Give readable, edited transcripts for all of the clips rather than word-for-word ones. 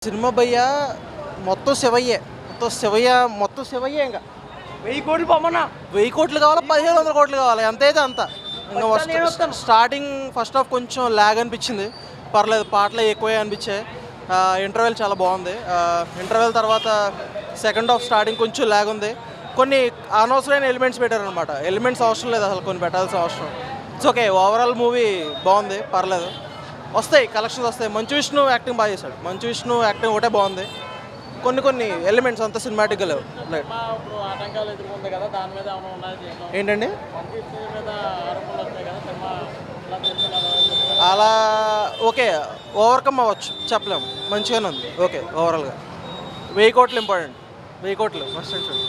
Cinema భయ్య మొత్తం శివయ్యే మొత్తం శివయ్యే ఇంకా 1000 కోట్లు పొమ్మన్నా 1000 కోట్లు కావాలా 1500 కోట్లు కావాలి ఎంత అయితే అంత ఇంకా స్టార్టింగ్ ఫస్ట్ హాఫ్ కొంచెం ల్యాగ్ అనిపించింది, పర్లేదు పాటలు ఎక్కువే అనిపించాయి. ఇంటర్వెల్ చాలా బాగుంది. ఇంటర్వెల్ తర్వాత సెకండ్ హాఫ్ స్టార్టింగ్ కొంచెం ల్యాగ్ ఉంది, కొన్ని అనవసరమైన ఎలిమెంట్స్ పెట్టారనమాట. ఎలిమెంట్స్ అవసరం లేదు అసలు, కొన్ని పెట్టాల్సిన అవసరం. ఇట్స్ ఓకే, ఓవరాల్ మూవీ బాగుంది, పర్లేదు. వస్తాయి కలెక్షన్స్ వస్తాయి. మంచు విష్ణు యాక్టింగ్ బాగా చేశాడు. మంచు విష్ణు యాక్టింగ్ ఒకటే బాగుంది, కొన్ని ఎలిమెంట్స్ అంతా సినిమాటిక్గా లేవు. ఏంటండి అలా ఓకే, ఓవర్కమ్ అవ్వచ్చు, చెప్పలేము. మంచిగానే ఉంది, ఓకే. ఓవరాల్గా 1000 కోట్లు ఇంపార్టెంట్, 1000 కోట్లు మస్ట్ అండ్ షుడ్.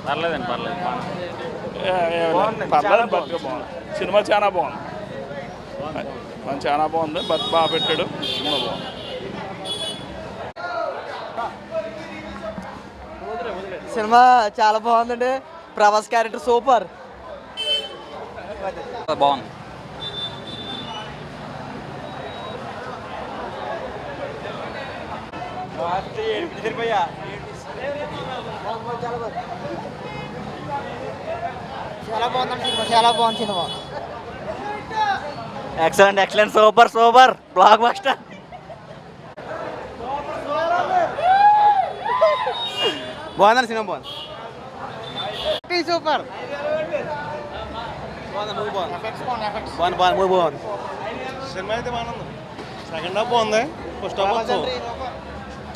పర్లేదండి, పర్లేదు. బాగుంది. సినిమా చాలా బాగుంది, చాలా బాగుంది. బాగా పెట్టాడు, సినిమా బాగుంది. సినిమా చాలా బాగుందండి. ప్రభాస్ క్యారెక్టర్ సూపర్, బాగుంది. చాలా బాగుంది cinema. Excellent, super block buster. బాగుందండి సినిమా, బాగుంది, సూపర్ బాగుంది. సినిమా అయితే బాగుంది. సెకండ్ హాఫ్ బాగుంది, ఫస్ట్ హాఫ్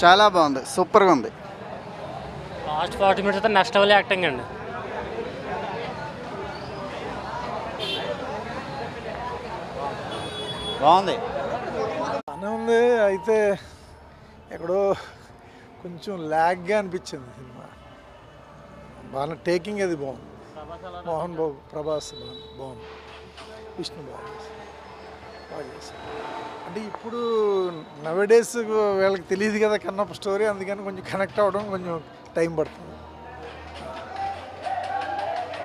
చాలా బాగుంది, సూపర్గా ఉంది. లాస్ట్ 40 minutes అయితే నెక్స్ట్ లెవెల్ యాక్టింగ్ అండి. బాగుంది, బాగానే ఉంది. అయితే ఎక్కడో కొంచెం ల్యాగ్గా అనిపించింది సినిమా. బాగా టేకింగ్ అది బాగుంది. మోహన్ బాబు, ప్రభాస్ బాగుంది, విష్ణు బాగా చేశారు. అంటే ఇప్పుడు నవడేస్ వీళ్ళకి తెలియదు కదా కన్నప్ప స్టోరీ, అందుకని కొంచెం కనెక్ట్ అవ్వడం కొంచెం టైం పడుతుంది.